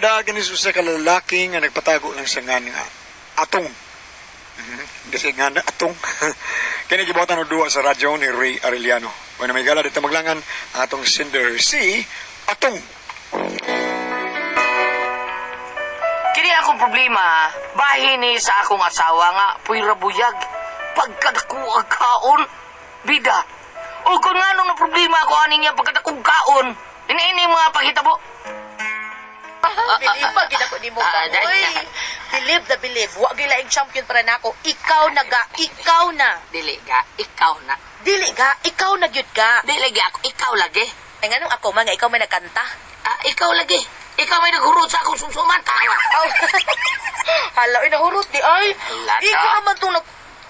kada ganis usa ka lalaki nga nagpatago lang sa nga nga atong. Kasi nga na atong. Kini gibuhatan og duwa sa radyo ni Ray Arellano. When may gala dito maglangan atong sender si Atong. Kini akong problema, bahin ni sa akong asawa nga puy rabuyag. Pagkadako ang kaon, bida. O kung nga nung na problema ako aning niya pagkadakong kaon, ini mga paghitabo. Believe ba, gina ko ni mo ba? Uy, believe na believe. Huwag gilaing champion para nako. Ikaw na ga, ikaw na. Dili ga, ikaw na. Dili ga, ikaw na gyud ka. Dili ga ako, ikaw lagi. Ay nga nung ako mga ikaw may nagkanta. Ikaw lagi. Ikaw may naghurot sa akong sumsuman, tawa. Oh. Hala, inahurot di ay. Lata. Ikaw naman itong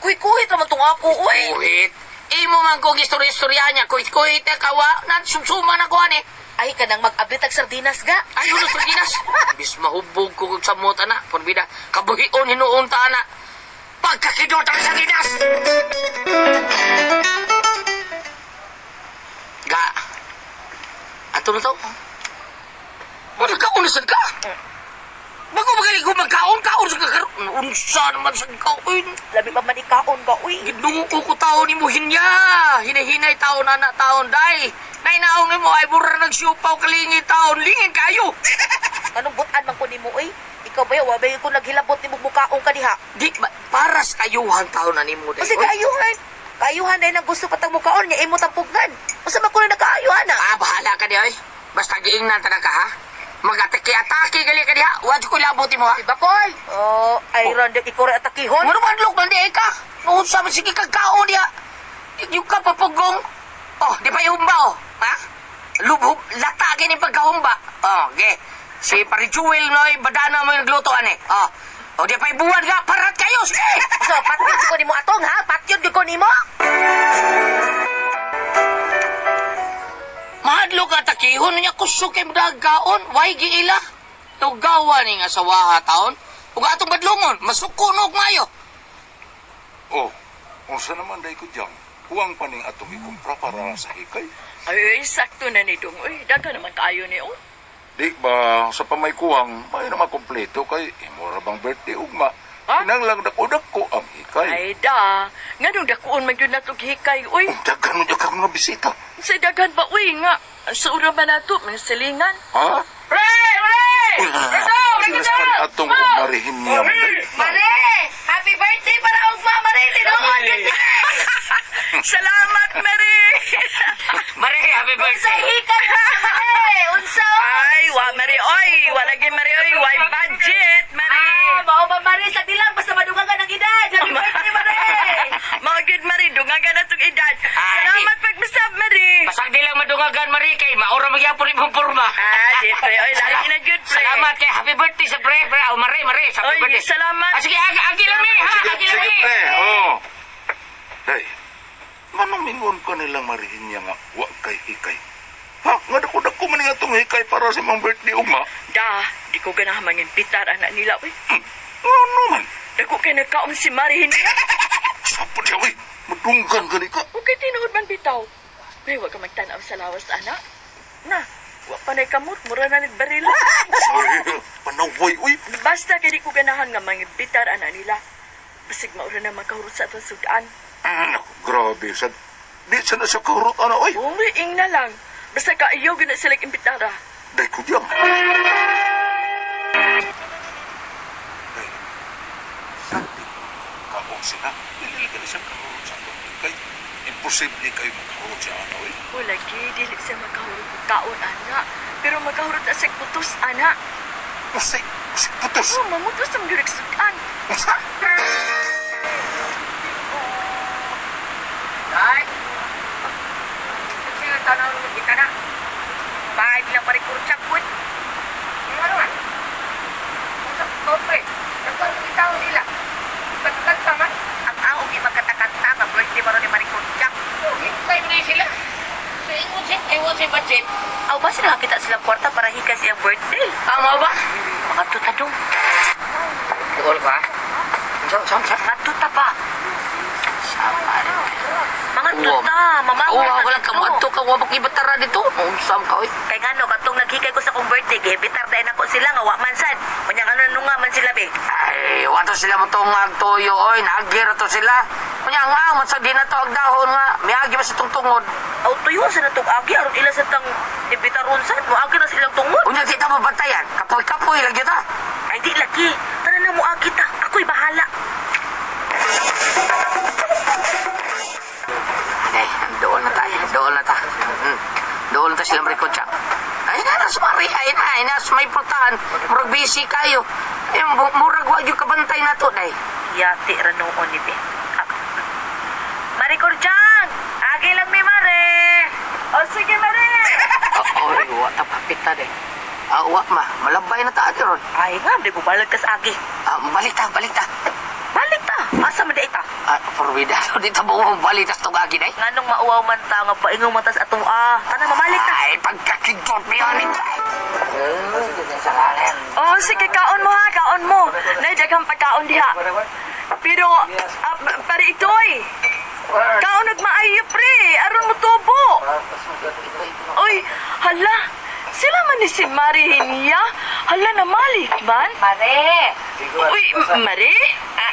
kuhit naman itong ako. Uy. Kuhit. Imo man kong istorya-istorya niya. Kuhit kawa. Sumsuman ako, ani. Ay, kanang mag-ablit ang sardinas ga. Ay, ulo sa ginas. Bis mahubog ko sa mota na. Porbida, kabuhion hinuon ta na. Pagkakidot ang sa ginas. Ga. Ato na to. Ano ka? Unasan ka? Bago magaling ko magkaon sa kakaroon. Unsa naman sa kaon. Labi pa man ikaon ga, uy. Gidungo ko taon ni mo hinya. Hinahinay taon na taon, day. Nainaong ni mo ay bura nagsiupaw kalingi taon. Lingin kayo. Anong butan man ko ni mo, uy? Ikaw ba yun? Wabay ko naghilabot ni mo bukaong ka diha. Di, paras kayuhan taon na ni mo, day. Kasi kaayuhan. Kaayuhan na nang gusto patang mukaon niya, imo tampugnan. Masa man ko na nakaayuhan na? Bahala ka di, ay. Basta giingnan ta na ka, ha? Mag-atake-atake gali ka diha. Wad ko labuti mo, ha? Diba, Koy? Oh, ay ronde ikaw rin atakihon. Ano man, Lok, nandi ka? Noon sa sige kagkaon diha. Yung ka papagong. Oh, di pa yung humba, oh. Ha? Lubhub, latagin yung pagkahumba. Oh, okay. Si Parichuel, no, badana mo yung nagluto, ane. Oh. O, di pa yung buwan ka. Parat kayo, sige! So, patyod ko ni mo atong, ha? Patyod ko ni mo? Mahadlo ka takihon niya kusok kay mudagaon. Why giila? Tugawa ni nga sawaha taon. Ug atong badlongon, masukunog mayo. Oh, unsa naman day ko diyang? Huwang pa ning atong ikumpra para sa hikay. Ay, sakto na ni Dong. Uy, daga naman kayo ni oh. Di ba, sa pamay kuwang, may naman kompleto kay imora bang birthday ugma. Ha? Kinanglang dako-dako ang hikay. Ay da, nga nung dakuon man yun natong hikay, uy. Daghan mo dyan mga bisita. Sa dagan ba, uy, nga. Sa ura ba na ito, may silingan. Ha? Ray! Tinas pa rin atong marihin niya. Mare! Happy birthday para ugma, Mare! Tinuod ka Salamat, Mary! Mare, happy Sa birthday. hika ka, Mare! Unsa? Ay, wa, Mary, oy. Walagi, Mary, oy. Why budget, Mary? Mao ba, Mare? Sa dilang, basta madungan ng edad. Happy birthday, Mare! Mga good, Mary. Dungaga na itong edad. Ay. Salamat, pagbasab, Mary. Pasag di lang madungagan, Mari, kay maura magyapon imong porma. Di, pre. Oy, lagi na good, pre. Salamat kay happy birthday sa pre. Oh, Mare, happy Oy, birthday. salamat. Sige, agi lang ha. Agi lang Sige, pre. Oh. Day, manong mingon ko nilang marihin niya nga, wa kay hikay. Ha? Nga dako-dako man nga itong hikay para sa mga birthday ugma. Da, di ko ganahan mangimpitar anak nila, uy. Ano man? Dako kay nagkaon si Marihin. Sapa siya, uy. Madunggan ka ni ka. Okay, tinuod man bitaw. May wag ka magtanaw sa lawas, anak. Na, wag pa na'y kamot, mura na nagbaril. Ay, panaway, uy. Basta kay di ko ganahan nga mangimpitar anak nila. Basig maura na makahurot sa atong sudan. Naku, grabe. Di sa na siya kahurot, ano, uy. Ing na lang. Basta ka iyo gina sila impitara. Day ko diyang. Kapong sila, dili ka na siya kahurot sa atong hikay. Imposible kayo makahurot siya, ano, uy. O lagi, dili siya makahurot ng taon, anak. Pero makahurot na siya putos, anak. Masay putos. O, mamutos ang girik sudan. Masa? Ay. Sige, tanaw naman kita na. Bahay nilang marikurutsak po. Ano nga? Usap ko pa eh. Nagkaroon kita ko nila. Kanta man. Ang aong di magkatakanta nga birthday mo rin ni marikurutsak. Hintay mo na sila. Sa ingon si budget. Aw ba sila kita silang kwarta para hika siyang birthday? Tama ba? Mga tutadong. Doon ba? Saan? Mga tuta pa. Sama rin. Mga tuta, mamawa Uwa, wala ka mo. Ato ka, wabak ibatara dito. Unsam ka, oy. Kay ngano katong naghikay ko sa kong birthday, gibitar dahil ako sila nga wa man sad. Kunya ano nga man sila be. Ay, wato sila mo itong magtuyo, oy. Nagira to sila. Kunya nga, matsa di na to agdahon nga. May agi ba sa itong tungod? Aw tuyo sa natong agi aron ila sa tang ibitaron sad. Mo agi na silang tungod. Kunya di ta mabantayan. Kapoy-kapoy lagi ta. Ay di lagi. Tanan na mo agi ta. Ako'y bahala. Eh, doon na tayo. Doon na ta. Doon na ta sila marikot siya. Ay na, sumari. Ay na, may pultahan. Murag busy kayo. Eh, murag wag yung kabantay na to, day. Yati ra noon ni be. Mari Kurjang, agi lang mi mare. O sige mare. Oy, wa ta papita, day. Wa ma. Malabay na ta ati ron. Ay nga, di ko balag kas agi. Balik ta. Balik ta. Asa man di ita? Forbida. Di ta buong balik ta itong agi, day. Nganong mauwaw man ta nga paingon man tas atong tanan mamalik ta. Ay, pagkakidot mo yun, day. Oh, sige, kaon mo ha, kaon mo. Naidaghang pagkaon diha. Pero, pare itoy. Kaon nagmaayo, pre. Aron mo tubo. Oy, hala. Sila man ni si Marihinia. Hala, namalik man. Mare. Uy, Mari?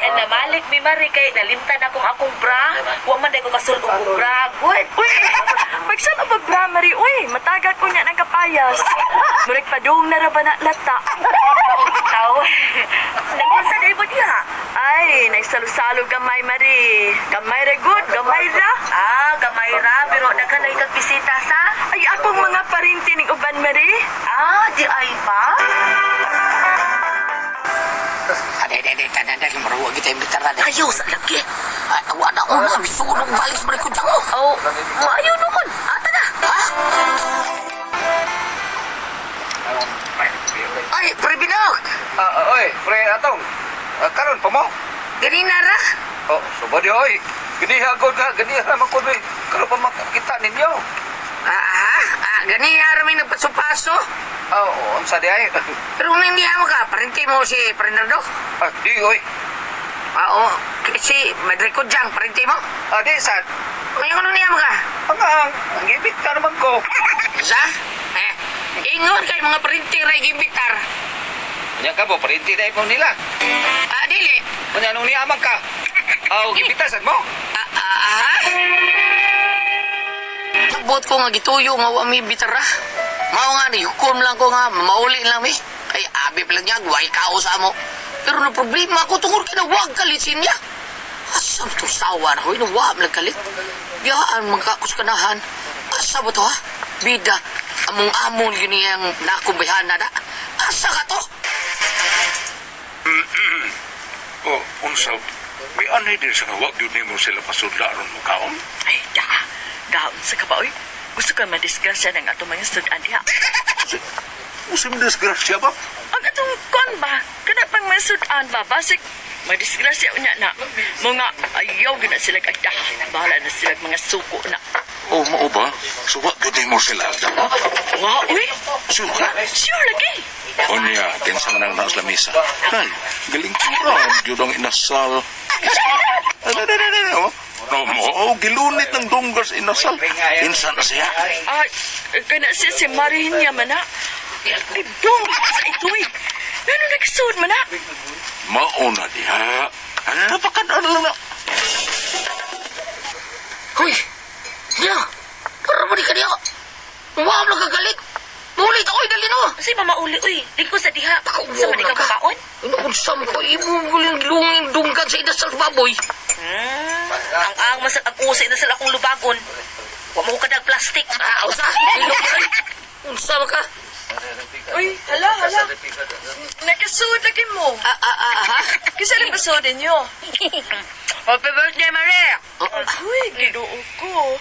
Namalik mi mare kay nalimtan akong bra. Wa man day ko kasulong kong bra. Good. Uy, pagsan ang pagbra, Mari. Uy, matagal ko niya ng kapayas. Murik padung na raba na lata. Ikaw. Nagpunsa day mo diha. Ay, nagsalusalo gamay, Mari. Gamay ra good, gamay ra. Gamay ra pero nagkanay kag bisita sa. Ay, akong mga parinti ng uban, Mari. Di ay pa. Dahil maruwa kita yung bitara, day. Ayaw sa lagi. Ay, awa na una. Bisulong balik sa marikot mo. Oh, maayo naman. Ata na. Ha? Ay, Prebinog! Oy, pre atong. Karon pa mo. Ganina ra? Oh, subadi oy. Ganiha gud ka, ganiha man ko be. Karon pa makita ninyo. Ganina ra may nagpaso-paso. Oh, unsa di ay? Pero kung hindi mo ka, parinti mo si Fernando. Di oy. Oo, si Madrico Jang, parinti mo. Di sad. Ngayon ano niya mo ka? Ang gibit ka naman ko. Sa? Ingon kay mga parinti ra gibitar. Nya ka po, printi na ipon nila. Dili. Kunya nung niamag ka. Gibitasan mo. Sabot ko nga gituyo nga wa mi bitara. Mao nga ni hukom lang ko nga mauli lang mi. Kay abi pa lang niya way kao sa mo. Pero na problema ko tungod kay na wag kalisin niya. Asam to sawa na hoy no wa man kalit. Biyaan magkakos kanahan. Asa ba to ha? Bida among yun yang nakumbayhan na da. Asa ka to? Unsa, may anay din sa nawag yun mo sila pasudlaron mo kaon? Ay, gaon sa ka ba, uy? Gusto ka madisgrasya ng atong mga sudan diha. Musim disgrasya ba? Ang atong kon ba? Kana pang mga sudan ba? Basik, madisgrasya unya na. Mga ayaw gina sila kagda. Bahala na sila mga suko na. O, mao ba? Suwag yun mo sila. Nga, uy? Sure. Sure lagi. O niya, kinsa man ang naas lamisa. Ay, galing kura. Yun ang inasal. No mo, gilunit ng dunggas inasal. Insan na siya. Kana siya si Marihinia man na. Dong, sa ito'y. Ano nagsuod man na? Mauna diha. Napakadaan lang na. Hoy! Ya! Para mo di ka niya! Huwag mo kagalit! Mulit ako'y dali no! Kasi mamauli uy. Di ko sa diha. Sa man ikaw kaon? Inuunsam ko, ibubuling lunging dunggan sa inasal baboy. Ang masag akusay na sila akong lubagon. Wa mo kadag plastic. Usa! Ilong ka! Unsam ka! Uy, hala. Nagkasuod lagi mo. Kisa rin kasuod ninyo. Happy birthday, Maria! Uy, ginoo ko.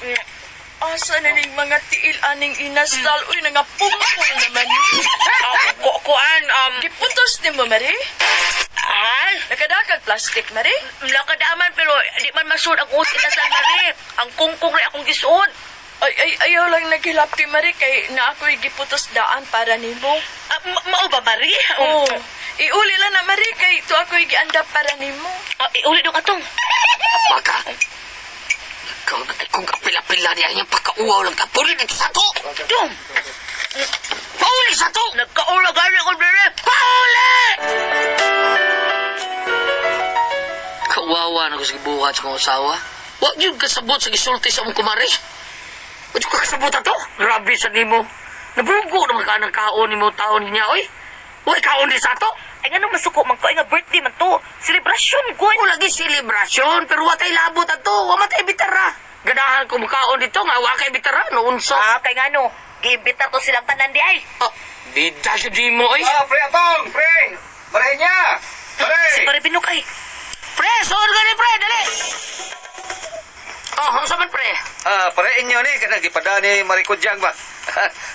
Asa na ning mga tiil aning inasal? Uy, nangapungkol naman ni. Kuan, Giputos ni mo, Mari? ay, Nakadakag plastic, Mari? nakadaaman pero di man masud ang usin na sa Maria. Ang kungkong rin akong gisuod. Ayaw lang naghilap kay Mari kay na ako'y giputos daan para nimo. Mao ba, Maria? Oh, iuli lang na, Mari, kay ito ako'y giandap para nimo. Iuli dong atong. Baka? Kung kapila-pila niya yung pagkauaw lang ka, puli dito sa to! Dong! Pauli sa to! Nagkaula gani ko dire. Pauli! Kawawa na ko sa gibuhat sa kong asawa. Huwag yun kasabot sa gisulti sa mong kumari. Huwag yun kasabot na to. Grabe sa nimo. Nabugo naman ka ng kaon ni mo taon niya, oy. Huwag kaon din sa to. Ay nga masuko man ko ay nga birthday man to. Celebration gud. Wala lagi selebrasyon, pero watay labot na to. Wamatay bitara. Ganahan ko makaon dito nga, wakay bitara. Noon sa... Kay nga no, giimbitar to silang tanan di ay. Oh, di dahil di mo, oy. Ah, pre atong, pre. Marahin niya. Si Pre. Maribinok ay. Pre, suod ka ni pre, dali. Oh, ang saman pre. Ah, parein niyo ni kanang gipada ni Marikudyang ba.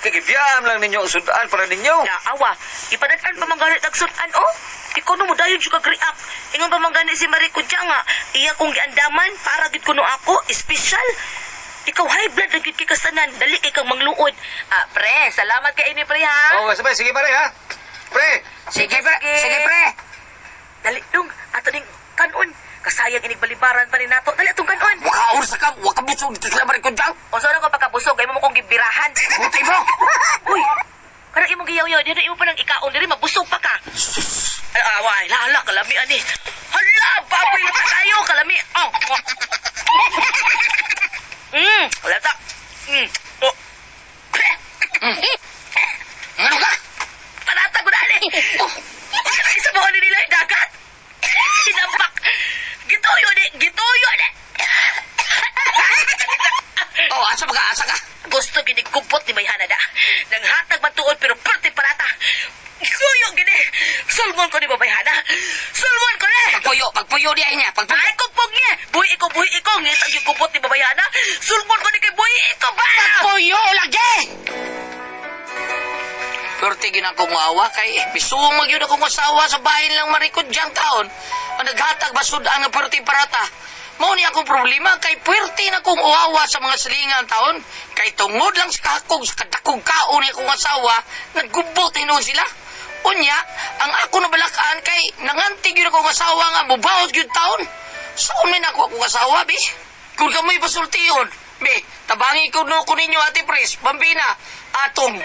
Kagibiyam lang ninyo ang sudan para ninyo. Naawa, ipadatan pa mangganit agsutan oh. Ikaw no mo dayon juga react. Ingon pa mangganit si Marie Kudya nga. Iya kong giandaman para gid kuno ako, special. Ikaw high blood na gid kay kasanan, dali kay kang mangluod. Pre, salamat kay ini pre ha. Oh, sabay sige pare ha. Pre. Sige pre, sige pre. Dali dong, ato ning kanon. Kasayang inig balibaran pa ni nato. Dali atong kanon. Wakaon sa ka, wakabusog dito sila marikundang. O saan ko pagkabusog, ay mo kong gibirahan. Buti mo. Uy, karang imong giyaw-yaw, di na imo pa nang ikaon, dili mabusog pa ka. Ay, away, lala, kalami, ani. Hala, baboy na kayo, kalami. Oh. Lata. Oh. Ano ka? Panata ko dali. Isa mo ni nila, dagat. Sinampak. Gituyo ni. Oh, asa ka, asa ka? Gusto ginikupot ni May Hanada. Nang hatag matuod pero perti parata. Kuyo gini. Sulmon ko ni Babayhana. Sulmon ko ni. Pagpuyo niya niya, pagpuyo. Ay, kupog niya. Buhi iko. Ngitang yung kupot ni Babayhana. Sulmon ko ni kay buhi iko ba? Pagpuyo lagi! Pero tigin akong awa kay bisuong yun akong asawa sa bahay lang marikod diyang taon. Ang naghatag basud ang perti parata. Mao ni akong problema kay puwerte na kong uawa sa mga silingan taon. Kay tungod lang sa kakog sa kadakog kaon ni akong asawa, naggubot hinuon sila. Unya, ang ako nabalakaan kay nangantig yun akong asawa nga mubawos yun taon. Saan may nakuha akong asawa, be? Kung kamoy pasultiyon, be, tabangi ko no ko ninyo, Ate Pres, Bambina, Atong.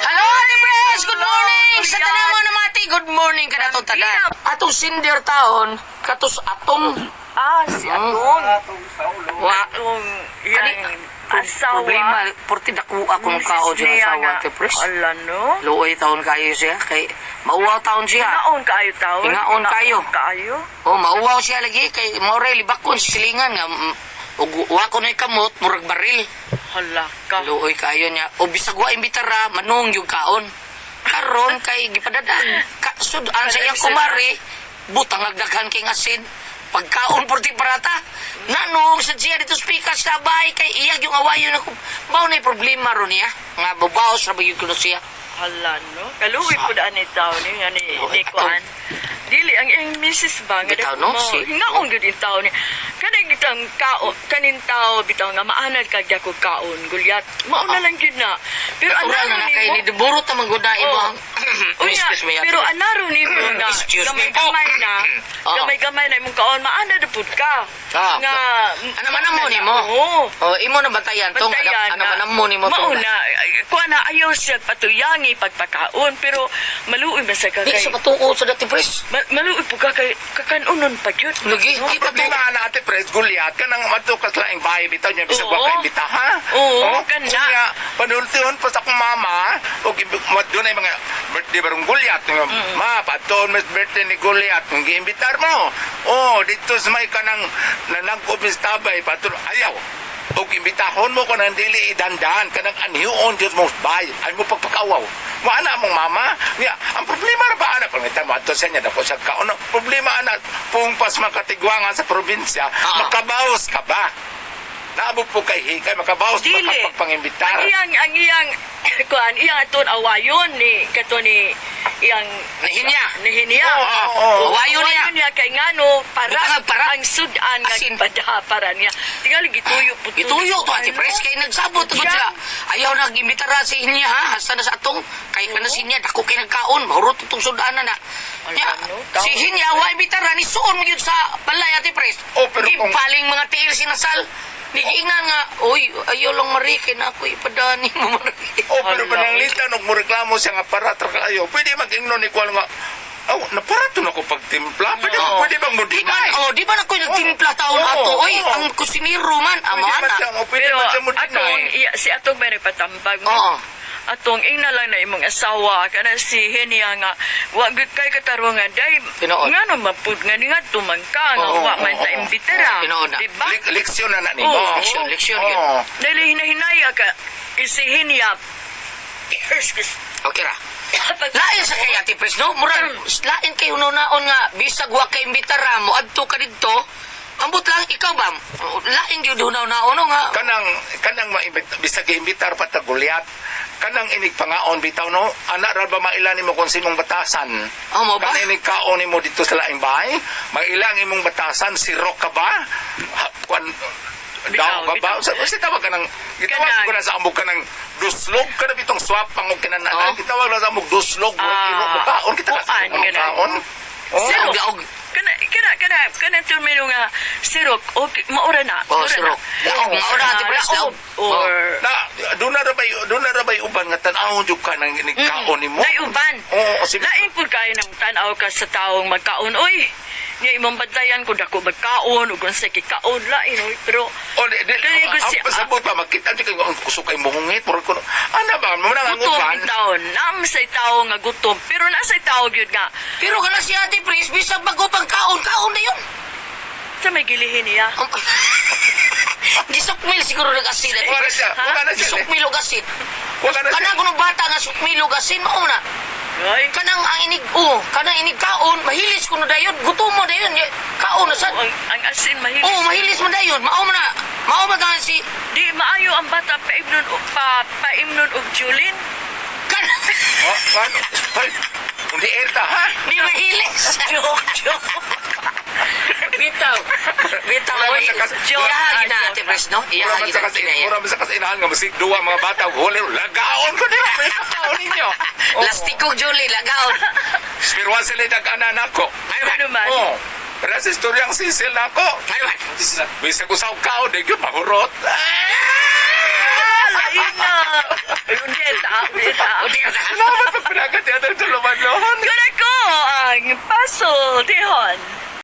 Hello, Ate Pres! Good morning! Sa tanan mo namati, good morning ka na itong tanan. Atong sindir taon, katos atong. Si Atong. Wa, Yang asawa. problema, porti dakuha ko ng kaon siya asawa, Ate Pres. Ala no? Luoy taon kayo siya, kay mauwaw taon siya. Inaon kayo taon. Inaon kayo. Kayo. Oh, mauwaw siya lagi, kay maure libakon sa silingan nga. Uwa ko na kamot, murag baril. Hala ka. Luoy kayo niya. O bisag wa imbitara, manong yung kaon. Karon kay gipadadan. Sudan sa iyang kumari, butang nagdaghan kay asin. Pagkaon porti parata. Nanong sa siya dito speaker sa bahay kay iyag yung awayon ako. Mao na problema ron niya. Nga babaos ra bagyo kuno siya. Hala no? Kaluwi po daan ni tao ni nga ni Kuan. Dili ang iyang misis ba nga Bitaw, no? Si- hingaon gyud in tao ni. Kanang gitang kanin tao bitaw nga maanad kag dako kaon gulyat. Mao na lang gyud na. Pero Natural anaro na ni kay mo. ni Deburo ta manggunain mo Oh. ang Unya, Excuse me, Ate. pero anaro ni mo nga Excuse me po. gamay na. Oo. Gamay na imong kaon maanad pud ka. Ah, Nga ano man mo ni mo? Oo. Oh, imo na batayan tong ano man mo ni mo tong. Mauna, kuha na ayaw siya patuyangi pagpakaon, pero maluoy ba sa Di kakay? sa patuo sa dati pres. Maluoy po kakay, kakanunon pa yun. Lagi, Di ba kita di mga ate pres gulyat ka nang matukas laing bahay bitaw niya bisag Oo. wa kay bita ha? Oo, kanya. Kanya panultiyon pa sa akong mama o doon ay mga birthday barong gulyat nga ma patoon mas birthday ni gulyat kung giimbitar mo. Oh, dito sa may kanang nanagkubis tabay patul ayaw. O imbitahon mo ko ng dili idandan kanang anhiuon Diyos mo bay ay mo pagpakawaw mo ana mong mama niya ang problema na ba anak pangita mo ato sa niya dako sa kaon problema anak pungpas makatigwangan sa probinsya makabawas ka ba naabot po kay hikay makabawas Dili. makapagpangimbitar Ang iyang kuan, iyang aton awayon ni kato ni iyang Nihinya. Wayo niya. kay ngano para Butang para. ang sudan nga Asin. padaha para niya. Tingali gituyo po. Ituyo to Ate Pres kay nagsabot to sila. Ayaw na gimbitara si Hinya ha. Hasta na sa atong kay kanas Hinya dako kay nagkaon mahurot itong sudanan na. Nya, si Hinya wa imbitara ni suon mo gyud sa balay Ate Pres. Oh, pero kung- Paling mga tiil sinasal. Nigiingnan nga, oy, ayaw lang marikin ako ipadani mo marikin. Oh, pero pananglitan og mo reklamo siya nga para tra kayo. Pwede mag-ingnon ni kuan nga. Oh, naparato na ko pagtimpla. Pwede bang mo Di ba, dinay? di ba na ko nagtimpla taon Oo, ato? Oy, oo. ang kusinero man, Pwede man amana. siya, pwede Pero man siya mo atong dinay. si atong ba nagpatambag mo? Oo. Atong ina lang na imong asawa kana si Henia nga wa gud kay katarungan dai Tinuod. ngano mapud nga ni nga tumangka nga Oo, wa oo, man ta oo. imbitera. Tinuod na. Di ba? Leksyon na na ni. Oo, leksyon yun. Oo. Dahil hinahinaya ka si Henia. Okay ra. Lain sa kay Ate Pres, no? Murag, lain kay hunaon nga, bisag wa kay imbitara mo, adto ka dito, ambot lang, ikaw ba? Lain yun hunaon no nga. Kanang bisag imbitar pa ta Goliath. Kanang inig pangaon bitaw no. Ana ra ba mailan nimo kung sinong batasan? Oh, mo ba? Kanang inig kaon nimo dito sa laing bahay, mailang imong batasan si Rock ka ba? Kwan daw ka ba? Sa tawag ka ng gitawag Kanang- ko na sa amog ka ng duslog ka na bitong swap pangog kinananan. Oh. Gitawag na sa amog duslog. Iro mo kaon kita kuan, sa ganun. kaon. Oh. Siro. Gaog. Kana termino nga sirok okay maura na. Oh, maura sirok. na. Laog, maura, Ate Pres, laog. Or Na doon na ra bay uban nga tan-awon jud ka nang kaon nimo. Nay uban. Oo, sige. Lain pud kay nang tan-aw ka sa taong magkaon. Oy, nga imong bantayan ko dako magkaon ug kung sa kikaon lain oy pero O di Kaya ko si- ang pasabot pa makita di kay ang kusukay mungit mura ko. Ana ba mo nang gutom uban? ang taon. Nam sa tao nga gutom. Pero nasa tao gyud nga. Pero kana si Ate Pres, bisag bago pang kaon na yun. Sa may gilihin niya. Gisukmil siguro nag-asin Ate Wala Pres. siya. Wala na siya. Gisukmil o gasin. Wala na siya. Kanang kuno bata nga sukmil o gasin, mao na. Ay, Kanang ang inig kaon, mahilis kuno dayon, gutom mo dayon, kaon na sad. ang asin mahilig. Oh, mahilis mo dayon, mao na. Mao man tangan si Di maayo ang bata paimnon og Julin. kan. Oh, ano? Hoy. Hindi eta ha. Di mahilis. Bitaw. Bitaw. Wala Oy, man sa kas- Iyaha gina Ate Pres, no? Mura Iyaha man gina sa kasi kinaya. mura man sa kasi inahan nga musik duwa mga bata huli lagaon ko nila may kaon ninyo. Lastikog Julie, lagaon. Spirwan sila nag-anan ako. Ano man? Oh. Pero sa istoryang sisil na ako. Ano man? Bisa ko sa kaon, di ko mahurot. Lain na. Udeta. O di na. Salamat pag pinagat yan ang tuluman noon. Kana ko ang puzzle, Tihon.